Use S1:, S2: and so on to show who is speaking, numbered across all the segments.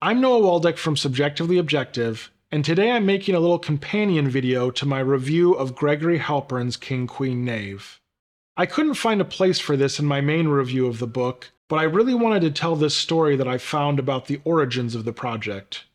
S1: I'm Noah Waldeck from Subjectively Objective, and today I'm making a little companion video to my review of Gregory Halpern's King Queen Knave. I couldn't find a place for this in my main review of the book, but I really wanted to tell this story that I found about the origins of the project.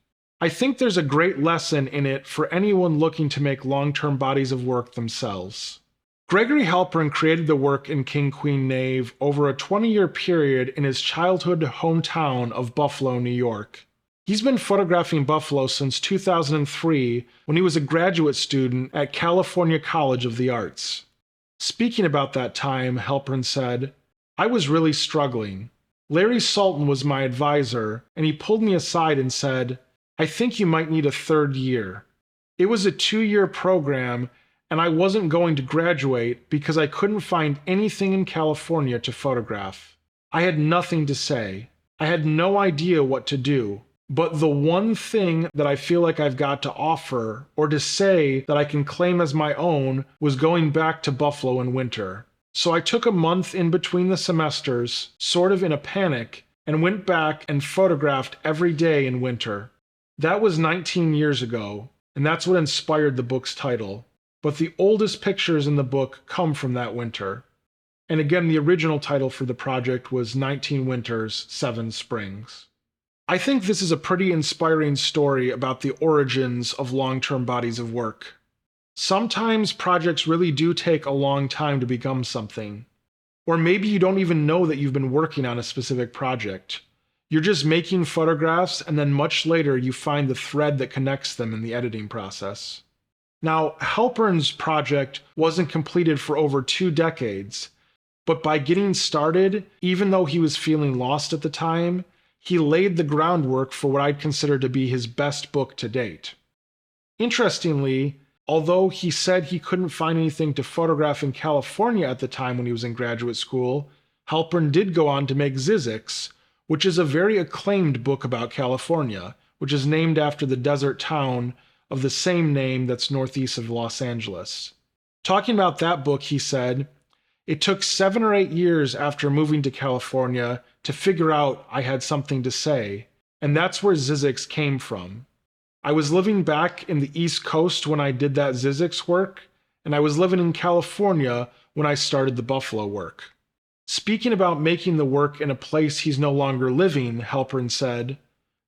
S1: I think there's a great lesson in it for anyone looking to make long-term bodies of work themselves. Gregory Halpern created the work in King Queen Knave over a 20-year period in his childhood hometown of Buffalo, New York. He's been photographing Buffalo since 2003 when he was a graduate student at California College of the Arts. Speaking about that time, Halpern said, "I was really struggling. Larry Sultan was my advisor, and he pulled me aside and said, 'I think you might need a third year.' It was a 2-year program, and I wasn't going to graduate because I couldn't find anything in California to photograph. I had nothing to say. I had no idea what to do. But the one thing that I feel like I've got to offer, or to say that I can claim as my own, was going back to Buffalo in winter. So I took a month in between the semesters, sort of in a panic, and went back and photographed every day in winter. That was 19 years ago, and that's what inspired the book's title. But the oldest pictures in the book come from that winter. And again, the original title for the project was 19 Winters, 7 Springs. I think this is a pretty inspiring story about the origins of long-term bodies of work. Sometimes projects really do take a long time to become something. Or maybe you don't even know that you've been working on a specific project. You're just making photographs, and then much later you find the thread that connects them in the editing process. Now, Halpern's project wasn't completed for over 2 decades, but by getting started, even though he was feeling lost at the time, he laid the groundwork for what I'd consider to be his best book to date. Interestingly, although he said he couldn't find anything to photograph in California at the time when he was in graduate school, Halpern did go on to make ZZYZX, which is a very acclaimed book about California, which is named after the desert town of the same name that's northeast of Los Angeles. Talking about that book, he said, "It took 7 or 8 years after moving to California to figure out I had something to say, and that's where ZZYZX came from. I was living back in the East Coast when I did that ZZYZX work, and I was living in California when I started the Buffalo work." Speaking about making the work in a place he's no longer living, Halpern said,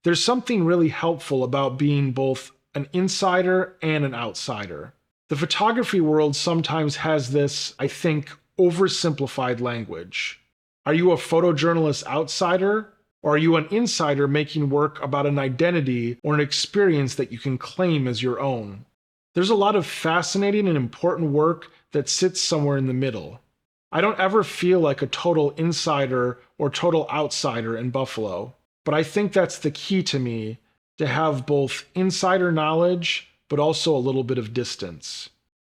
S1: "There's something really helpful about being both an insider and an outsider. The photography world sometimes has this, I think, oversimplified language. Are you a photojournalist outsider, or are you an insider making work about an identity or an experience that you can claim as your own? There's a lot of fascinating and important work that sits somewhere in the middle. I don't ever feel like a total insider or total outsider in Buffalo, but I think that's the key to me, to have both insider knowledge, but also a little bit of distance."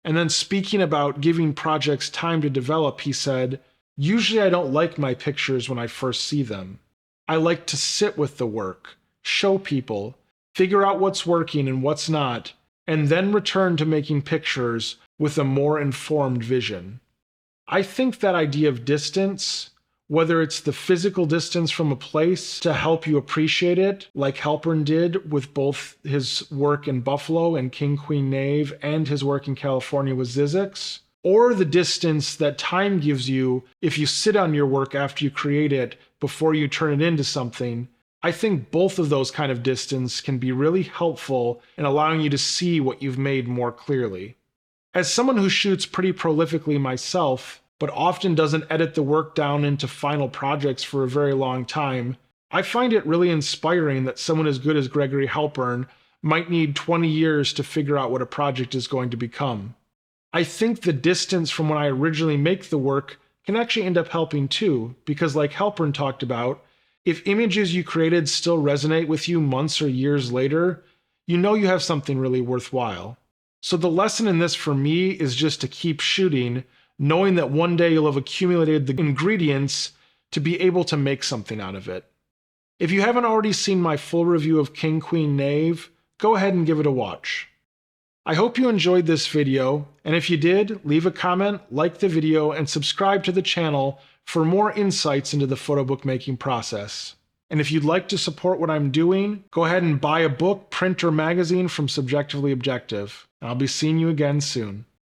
S1: And then speaking about giving projects time to develop, he said, "Usually I don't like my pictures when I first see them. I like to sit with the work, show people, figure out what's working and what's not, and then return to making pictures with a more informed vision." I think that idea of distance, whether it's the physical distance from a place to help you appreciate it, like Halpern did with both his work in Buffalo and King Queen Knave and his work in California with ZZYZX, or the distance that time gives you if you sit on your work after you create it before you turn it into something, I think both of those kind of distance can be really helpful in allowing you to see what you've made more clearly. As someone who shoots pretty prolifically myself, but often doesn't edit the work down into final projects for a very long time, I find it really inspiring that someone as good as Gregory Halpern might need 20 years to figure out what a project is going to become. I think the distance from when I originally make the work can actually end up helping too, because like Halpern talked about, if images you created still resonate with you months or years later, you know you have something really worthwhile. So the lesson in this for me is just to keep shooting, knowing that one day you'll have accumulated the ingredients to be able to make something out of it. If you haven't already seen my full review of King Queen Knave, go ahead and give it a watch. I hope you enjoyed this video, and if you did, leave a comment, like the video, and subscribe to the channel for more insights into the photo book making process. And if you'd like to support what I'm doing, go ahead and buy a book, print, or magazine from Subjectively Objective. I'll be seeing you again soon.